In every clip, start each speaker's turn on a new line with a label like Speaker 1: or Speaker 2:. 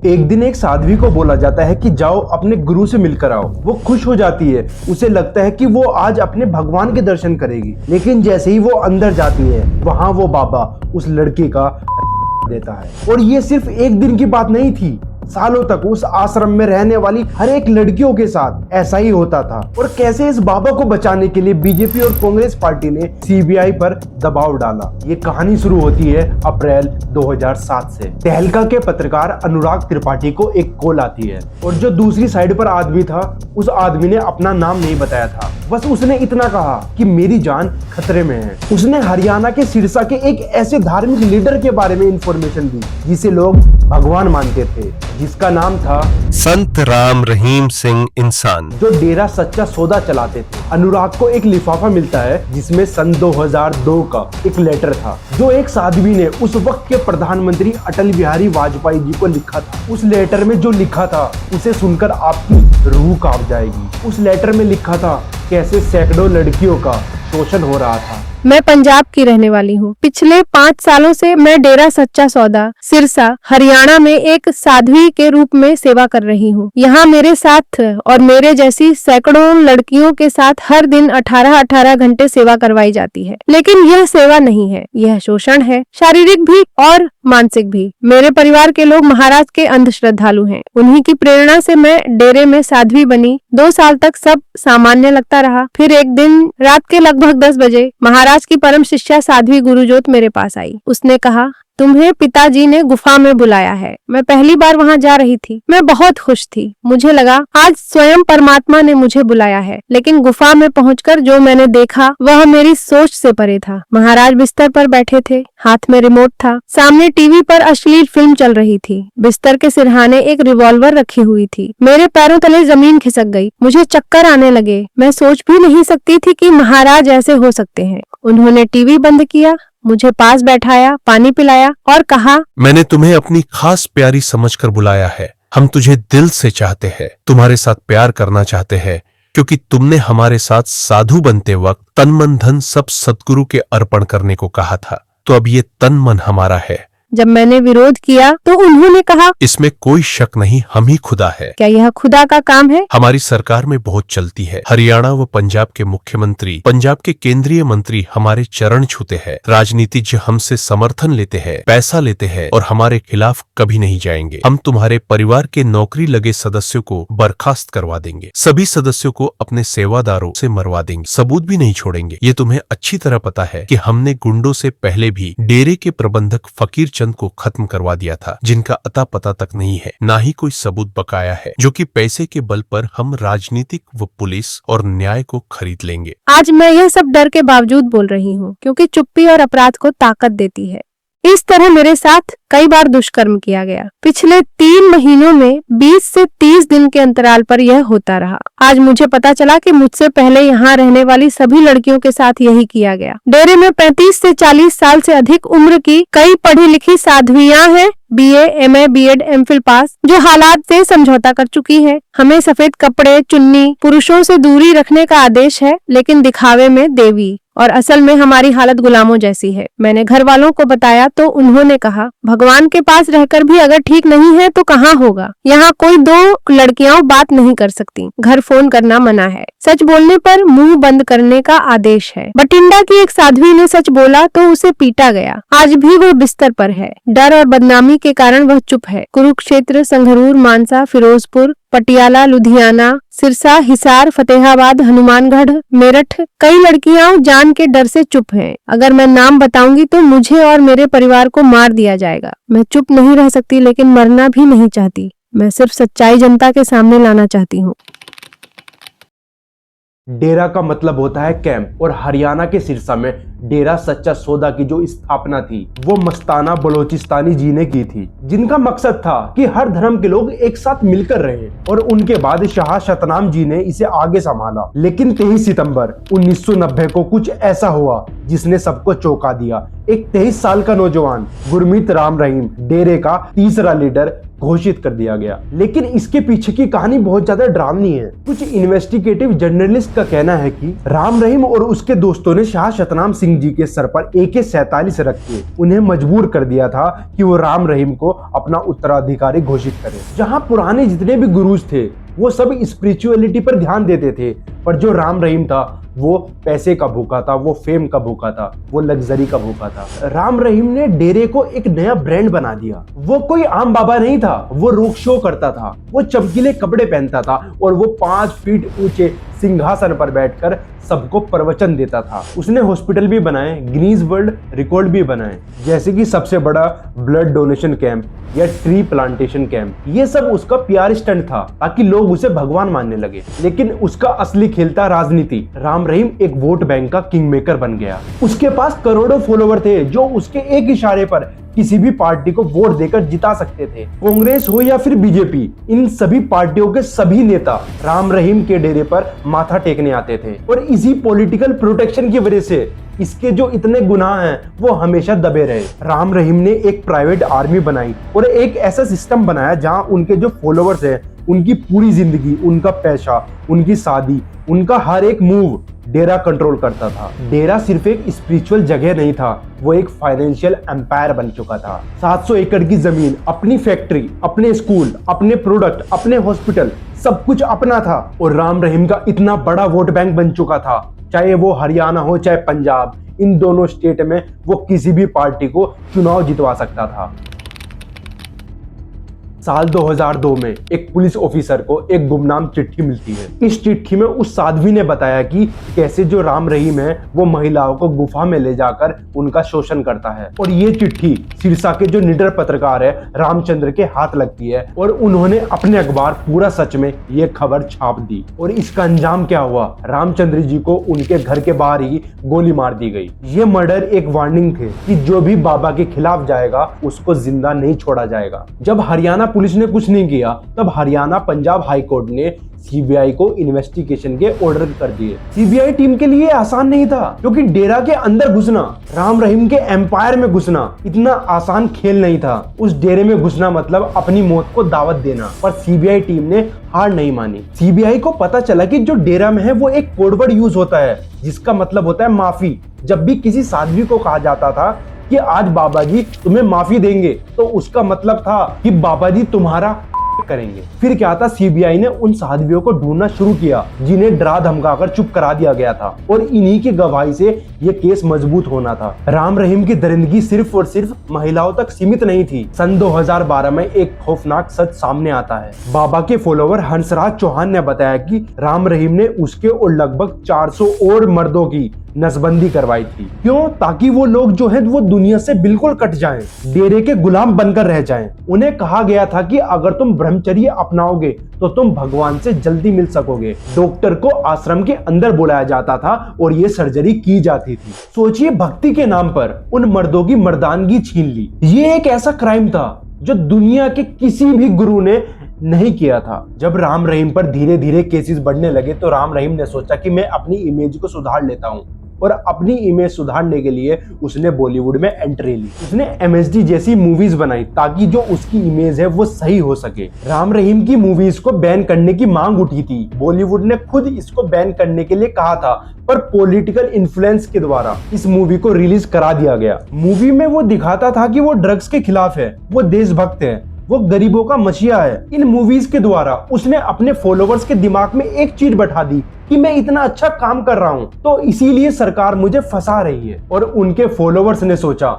Speaker 1: एक दिन एक साध्वी को बोला जाता है कि जाओ अपने गुरु से मिलकर आओ। वो खुश हो जाती है, उसे लगता है कि वो आज अपने भगवान के दर्शन करेगी। लेकिन जैसे ही वो अंदर जाती है, वहाँ वो बाबा उस लड़के का देता है। और ये सिर्फ एक दिन की बात नहीं थी, सालों तक उस आश्रम में रहने वाली हर एक लड़कियों के साथ ऐसा ही होता था। और कैसे इस बाबा को बचाने के लिए बीजेपी और कांग्रेस पार्टी ने सीबीआई पर दबाव डाला। ये कहानी शुरू होती है अप्रैल 2007 से। तहलका के पत्रकार अनुराग त्रिपाठी को एक कॉल आती है और जो दूसरी साइड पर आदमी था, उस आदमी ने अपना नाम नहीं बताया था। बस उसने इतना कहा कि मेरी जान खतरे में है। उसने हरियाणा के सिरसा के एक ऐसे धार्मिक लीडर के बारे में इंफॉर्मेशन दी जिसे लोग भगवान मानते थे, जिसका नाम था
Speaker 2: संत राम रहीम सिंह इंसान,
Speaker 1: जो डेरा सच्चा सौदा चलाते थे। अनुराग को एक लिफाफा मिलता है जिसमें सन 2002 का एक लेटर था, जो एक साध्वी ने उस वक्त के प्रधानमंत्री अटल बिहारी वाजपेयी जी को लिखा था। उस लेटर में जो लिखा था उसे सुनकर आपकी रूह कांप जाएगी। उस लेटर में लिखा था कैसे सैकड़ों लड़कियों का शोषण हो रहा था।
Speaker 3: मैं पंजाब की रहने वाली हूँ। पिछले 5 सालों से मैं डेरा सच्चा सौदा सिरसा हरियाणा में एक साध्वी के रूप में सेवा कर रही हूँ। यहाँ मेरे साथ और मेरे जैसी सैकड़ों लड़कियों के साथ हर दिन 18-18 घंटे सेवा करवाई जाती है। लेकिन यह सेवा नहीं है, यह शोषण है, शारीरिक भी और मानसिक भी। मेरे परिवार के लोग महाराज के अंध श्रद्धालु हैं। उन्हीं की प्रेरणा से मैं डेरे में साध्वी बनी। 2 साल तक सब सामान्य लगता रहा। फिर एक दिन रात के लगभग 10 बजे महाराज की परम शिष्या साध्वी गुरुजोत मेरे पास आई। उसने कहा, तुम्हें पिताजी ने गुफा में बुलाया है। मैं पहली बार वहां जा रही थी। मैं बहुत खुश थी। मुझे लगा आज स्वयं परमात्मा ने मुझे बुलाया है। लेकिन गुफा में पहुंचकर जो मैंने देखा वह मेरी सोच से परे था। महाराज बिस्तर पर बैठे थे, हाथ में रिमोट था। सामने टीवी पर अश्लील फिल्म चल रही थी। बिस्तर के सिरहाने एक रिवॉल्वर रखी हुई थी। मेरे पैरों तले जमीन खिसक गई। मुझे चक्कर आने लगे। मैं सोच भी नहीं सकती थी कि महाराज ऐसे हो सकते हैं। उन्होंने टीवी बंद किया, मुझे पास बैठाया, पानी पिलाया और कहा,
Speaker 2: मैंने तुम्हें अपनी खास प्यारी समझकर बुलाया है। हम तुझे दिल से चाहते हैं, तुम्हारे साथ प्यार करना चाहते हैं, क्योंकि तुमने हमारे साथ साधु बनते वक्त तन मन धन सब सतगुरु के अर्पण करने को कहा था। तो अब ये तन मन हमारा है।
Speaker 3: जब मैंने विरोध किया तो उन्होंने कहा,
Speaker 2: इसमें कोई शक नहीं, हम ही खुदा है।
Speaker 3: क्या यह खुदा का काम है?
Speaker 2: हमारी सरकार में बहुत चलती है। हरियाणा व पंजाब के मुख्यमंत्री, पंजाब के केंद्रीय मंत्री हमारे चरण छूते हैं। राजनीतिज्ञ हमसे समर्थन लेते हैं, पैसा लेते हैं और हमारे खिलाफ कभी नहीं जाएंगे। हम तुम्हारे परिवार के नौकरी लगे सदस्यों को बर्खास्त करवा देंगे। सभी सदस्यों को अपने सेवादारों से मरवा देंगे। सबूत भी नहीं छोड़ेंगे। ये तुम्हें अच्छी तरह पता है कि हमने गुंडों से पहले भी डेरे के प्रबंधक फकीर चंद को खत्म करवा दिया था, जिनका अता पता तक नहीं है, ना ही कोई सबूत बकाया है, जो कि पैसे के बल पर हम राजनीतिक व पुलिस और न्याय को खरीद लेंगे।
Speaker 3: आज मैं यह सब डर के बावजूद बोल रही हूँ, क्योंकि चुप्पी और अपराध को ताकत देती है। इस तरह मेरे साथ कई बार दुष्कर्म किया गया। पिछले 3 महीनों में 20 से 30 दिन के अंतराल पर यह होता रहा। आज मुझे पता चला कि मुझसे पहले यहाँ रहने वाली सभी लड़कियों के साथ यही किया गया। डेरे में 35 से 40 साल से अधिक उम्र की कई पढ़ी लिखी साध्वियां हैं, BA, MA, BEd, MPhil पास, जो हालात से समझौता कर चुकी है। हमें सफेद कपड़े, चुन्नी, पुरुषों से दूरी रखने का आदेश है, लेकिन दिखावे में देवी, और असल में हमारी हालत गुलामों जैसी है। मैंने घर वालों को बताया तो उन्होंने कहा, भगवान के पास रहकर भी अगर ठीक नहीं है तो कहाँ होगा। यहाँ कोई 2 लड़कियां बात नहीं कर सकती। घर फोन करना मना है। सच बोलने पर मुंह बंद करने का आदेश है। बठिंडा की एक साध्वी ने सच बोला तो उसे पीटा गया। आज भी वह बिस्तर पर है। डर और बदनामी के कारण वह चुप है। कुरुक्षेत्र, संगरूर, मानसा, फिरोजपुर, पटियाला, लुधियाना, सिरसा, हिसार, फतेहाबाद, हनुमानगढ़, मेरठ, कई लड़कियां जान के डर से चुप हैं। अगर मैं नाम बताऊंगी तो मुझे और मेरे परिवार को मार दिया जाएगा। मैं चुप नहीं रह सकती, लेकिन मरना भी नहीं चाहती। मैं सिर्फ सच्चाई जनता के सामने लाना चाहती हूँ।
Speaker 1: डेरा का मतलब होता है कैंप, और हरियाणा के सिरसा में डेरा सच्चा सौदा की जो स्थापना थी वो मस्ताना बलोचिस्तानी जी ने की थी, जिनका मकसद था कि हर धर्म के लोग एक साथ मिलकर रहे। और उनके बाद शाह शतनाम जी ने इसे आगे संभाला। लेकिन 23 सितंबर 1990 को कुछ ऐसा हुआ जिसने सबको चौंका दिया। एक 23 साल का नौजवान गुरमीत राम रहीम, डेरे का तीसरा लीडर, घोषित कर दिया गया। लेकिन इसके पीछे की कहानी बहुत ज्यादा डरावनी है। कुछ इन्वेस्टिगेटिव जर्नलिस्ट का कहना है कि राम रहीम और उसके दोस्तों ने शाह सतनाम सिंह जी के सर पर AK-47 रख के उन्हें मजबूर कर दिया था कि वो राम रहीम को अपना उत्तराधिकारी घोषित करें। जहां पुराने जितने भी गुरुज थे वो सब स्पिरिचुअलिटी पर ध्यान देते थे, पर जो राम रहीम था वो पैसे का भूखा था, वो फेम का भूखा था, वो लग्जरी का भूखा था। राम रहीम ने डेरे को एक नया ब्रांड बना दिया। वो कोई आम बाबा नहीं था, वो रोक शो करता था, वो चमकीले कपड़े पहनता था और वो 5 फीट ऊंचे सिंहासन पर बैठकर सबको प्रवचन देता था। उसने हॉस्पिटल भी बनाए, गिनीज वर्ल्ड रिकॉर्ड भी बनाए, जैसे कि सबसे बड़ा ब्लड डोनेशन कैंप या ट्री प्लांटेशन कैंप। ये सब उसका PR स्टंट था ताकि लोग उसे भगवान मानने लगे। लेकिन उसका असली खेल था राजनीति। राम रहीम एक वोट बैंक का किंग मेकर बन गया। उसके पास करोड़ों फॉलोवर थे जो उसके एक इशारे पर किसी भी पार्टी को वोट देकर जिता सकते थे। कांग्रेस हो या फिर BJP, इन सभी पार्टियों के सभी नेता राम रहीम के डेरे पर माथा टेकने आते थे और इसी पॉलिटिकल प्रोटेक्शन की वजह से इसके जो इतने गुनाह हैं वो हमेशा दबे रहे। राम रहीम ने एक प्राइवेट आर्मी बनाई और एक ऐसा सिस्टम बनाया जहां उनके जो फॉलोवर्स हैं उनकी पूरी जिंदगी, उनका पैसा, उनकी शादी, उनका हर एक मूव डेरा कंट्रोल करता था। डेरा सिर्फ एक स्पिरिचुअल जगह नहीं था, वो एक फाइनेंशियल एम्पायर बन चुका था। 700 एकड़ की जमीन, अपनी फैक्ट्री, अपने स्कूल, अपने प्रोडक्ट, अपने हॉस्पिटल, सब कुछ अपना था। और राम रहीम का इतना बड़ा वोट बैंक बन चुका था, चाहे वो हरियाणा हो चाहे पंजाब, इन दोनों स्टेट में वो किसी भी पार्टी को चुनाव जितवा सकता था। साल 2002 में एक पुलिस ऑफिसर को एक गुमनाम चिट्ठी मिलती है। इस चिट्ठी में उस साध्वी ने बताया कि कैसे जो राम रहीम है वो महिलाओं को गुफा में ले जाकर उनका शोषण करता है। और ये चिट्ठी सिरसा के जो निडर पत्रकार है रामचंद्र के हाथ लगती है और उन्होंने अपने अखबार पूरा सच में ये खबर छाप दी। और इसका अंजाम क्या हुआ? रामचंद्र जी को उनके घर के बाहर ही गोली मार दी गई। ये मर्डर एक वार्निंग थे कि जो भी बाबा के खिलाफ जाएगा उसको जिंदा नहीं छोड़ा जाएगा। जब हरियाणा पुलिस ने कुछ नहीं किया तब हरियाणा पंजाब हाई कोर्ट ने CBI को इन्वेस्टिगेशन के ऑर्डर कर दिए। CBI टीम के लिए आसान नहीं था क्योंकि डेरा के अंदर घुसना, राम रहीम के एम्पायर में घुसना इतना आसान खेल नहीं था। उस डेरे में घुसना मतलब अपनी मौत को दावत देना। पर CBI टीम ने हार नहीं मानी। CBI को पता चला कि जो डेरा में है वो एक कोडवर्ड यूज होता है जिसका मतलब होता है माफी। जब भी किसी साध्वी को कहा जाता था कि आज बाबा जी तुम्हें माफी देंगे तो उसका मतलब था कि बाबा जी तुम्हारा करेंगे। फिर क्या था, CBI ने उन साध्वियों को ढूंढना शुरू किया जिन्हें डरा धमकाकर चुप करा दिया गया था और इन्हीं की गवाही से ये केस मजबूत होना था। राम रहीम की दरिंदगी सिर्फ और सिर्फ महिलाओं तक सीमित नहीं थी। सन 2012 में एक खौफनाक सच सामने आता है। बाबा के फॉलोवर हंसराज चौहान ने बताया कि राम रहीम ने उसके और लगभग 400 और मर्दों की नसबंदी करवाई थी। क्यों? ताकि वो लोग जो है वो दुनिया से बिल्कुल कट जाएं, डेरे के गुलाम बनकर रह जाएं। उन्हें कहा गया था कि अगर तुम ब्रह्मचर्य अपनाओगे तो तुम भगवान से जल्दी मिल सकोगे। डॉक्टर को आश्रम के अंदर बुलाया जाता था और ये सर्जरी की जाती थी। सोचिए, भक्ति के नाम पर उन मर्दों की मर्दानगी छीन ली। ये एक ऐसा क्राइम था जो दुनिया के किसी भी गुरु ने नहीं किया था। जब राम रहीम पर धीरे धीरे केसेस बढ़ने लगे तो राम रहीम ने सोचा कि मैं अपनी इमेज को सुधार लेता हूँ और अपनी इमेज सुधारने के लिए उसने बॉलीवुड में एंट्री ली। उसने MSD जैसी मूवीज बनाई ताकि जो उसकी इमेज है वो सही हो सके। राम रहीम की मूवीज को बैन करने की मांग उठी थी। बॉलीवुड ने खुद इसको बैन करने के लिए कहा था पर पॉलिटिकल इन्फ्लुएंस के द्वारा इस मूवी को रिलीज करा दिया गया। मूवी में वो दिखाता था कि वो ड्रग्स के खिलाफ है, वो देशभक्त है, वो गरीबों का मसीहा है। इन मूवीज के द्वारा उसने अपने फॉलोवर्स के दिमाग में एक चीज बैठा दी कि मैं इतना अच्छा काम कर रहा हूं तो इसीलिए सरकार मुझे फंसा रही है। और उनके फॉलोवर्स ने सोचा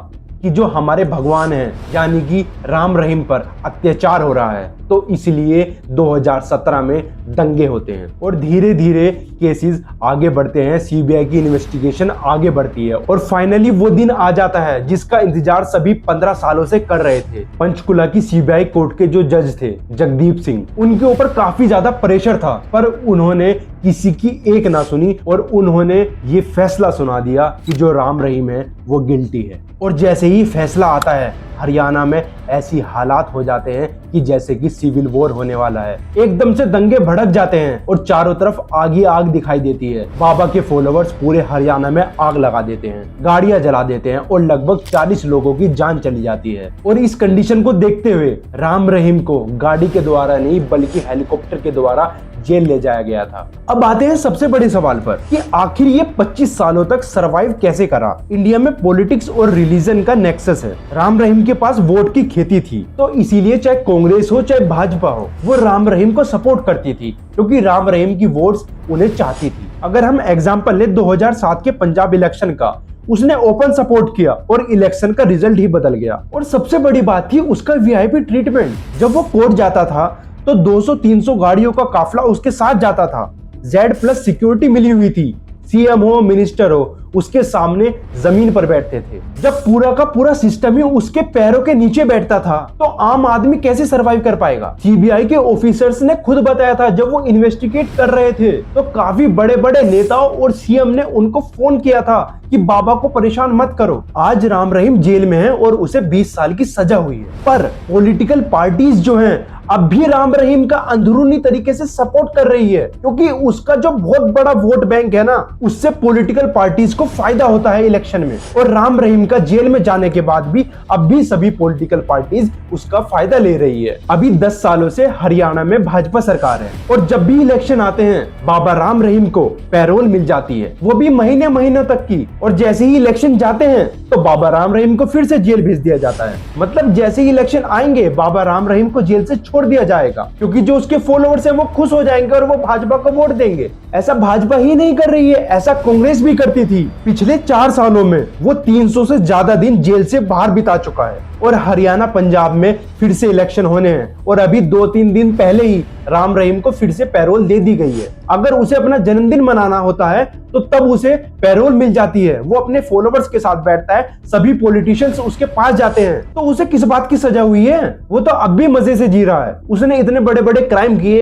Speaker 1: कि जो हमारे भगवान हैं यानी कि राम रहीम पर अत्याचार हो रहा है तो इसलिए 2017 में दंगे होते हैं और धीरे धीरे केसेस आगे बढ़ते हैं। CBI की इन्वेस्टिगेशन आगे बढ़ती है और फाइनली वो दिन आ जाता है जिसका इंतजार सभी 15 सालों से कर रहे थे। पंचकुला की CBI कोर्ट के जो जज थे जगदीप सिंह, उनके ऊपर काफी ज्यादा प्रेशर था पर उन्होंने किसी की एक ना सुनी और उन्होंने ये फैसला सुना दिया कि जो राम रहीम है वो गिल्टी है। और जैसे ही फैसला आता है हरियाणा में ऐसी हालात हो जाते हैं कि जैसे कि सिविल वॉर होने वाला है। एकदम से दंगे भड़क जाते हैं और चारों तरफ आग ही आग दिखाई देती है। बाबा के फॉलोअर्स पूरे हरियाणा में आग लगा देते हैं, गाड़ियां जला देते हैं और लगभग 40 लोगों की जान चली जाती है। और इस कंडीशन को देखते हुए राम रहीम को गाड़ी के द्वारा नहीं बल्कि हेलीकॉप्टर के द्वारा जेल ले जाया गया था। अब आते हैं सबसे बड़े सवाल पर कि आखिर ये 25 सालों तक सरवाइव कैसे करा। इंडिया में पॉलिटिक्स और रिलीजन का नेक्सस है। राम रहीम के पास वोट की खेती थी, तो इसीलिए चाहे कांग्रेस हो चाहे भाजपा हो, वो राम रहीम को सपोर्ट करती थी क्योंकि राम रहीम की वोट्स उन्हें चाहती थी। अगर हम एग्जाम्पल ले 2007 के पंजाब इलेक्शन का, उसने ओपन सपोर्ट किया और इलेक्शन का रिजल्ट ही बदल गया। और सबसे बड़ी बात थी उसका वीआईपी ट्रीटमेंट। जब वो कोर्ट जाता था तो 200-300 गाड़ियों का काफिला उसके साथ जाता था। Z+ सिक्योरिटी मिली हुई थी। सीएम हो मिनिस्टर हो उसके सामने जमीन पर बैठते थे। जब पूरा का पूरा सिस्टम ही उसके पैरों के नीचे बैठता था तो आम आदमी कैसे सरवाइव कर पाएगा। सीबीआई के ऑफिसर्स ने खुद बताया था जब वो इन्वेस्टिगेट कर रहे थे तो काफी बड़े बड़े नेताओं और सीएम ने उनको फोन किया था कि बाबा को परेशान मत करो। आज राम रहीम जेल में है और उसे 20 साल की सजा हुई है, पर पॉलिटिकल पार्टीज जो हैं अब भी राम रहीम का अंदरूनी तरीके से सपोर्ट कर रही है क्योंकि उसका जो बहुत बड़ा वोट बैंक है ना, उससे पॉलिटिकल पार्टीज को फायदा होता है इलेक्शन में। और राम रहीम का जेल में जाने के बाद भी अब भी सभी पॉलिटिकल पार्टीज उसका फायदा ले रही है। अभी 10 सालों से हरियाणा में भाजपा सरकार है और जब भी इलेक्शन आते हैं बाबा राम रहीम को पैरोल मिल जाती है, वो भी महीने महीनों तक की। और जैसे ही इलेक्शन जाते हैं तो बाबा राम रहीम को फिर से जेल भेज दिया जाता है। मतलब जैसे ही इलेक्शन आएंगे बाबा राम रहीम को जेल से छोड़ दिया जाएगा क्योंकि जो उसके फॉलोअर्स हैं वो खुश हो जाएंगे और वो भाजपा को वोट देंगे। ऐसा भाजपा ही नहीं कर रही है, ऐसा कांग्रेस भी करती थी। पिछले 4 सालों में वो 300 से ज्यादा दिन जेल से बाहर बिता चुका है। और हरियाणा पंजाब में फिर से इलेक्शन होने हैं और अभी 2-3 दिन पहले ही राम रहीम को फिर से पैरोल दे दी गई है। अगर उसे अपना जन्मदिन मनाना होता है तो तब उसे पैरोल मिल जाती है। वो अपने फॉलोअर्स के साथ बैठता है, सभी पॉलिटिशियंस उसके पास जाते हैं। तो उसे किस बात की सजा हुई है? वो तो अब भी मजे से जी रहा है। उसने इतने बड़े बड़े क्राइम किए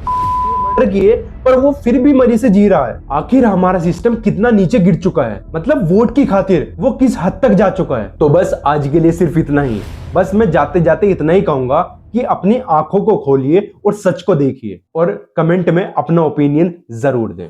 Speaker 1: किए पर वो फिर भी मजे से जी रहा है। आखिर हमारा सिस्टम कितना नीचे गिर चुका है, मतलब वोट की खातिर वो किस हद तक जा चुका है। तो बस आज के लिए सिर्फ इतना ही। बस मैं जाते जाते इतना ही कहूंगा कि अपनी आंखों को खोलिए और सच को देखिए और कमेंट में अपना ओपिनियन जरूर दें।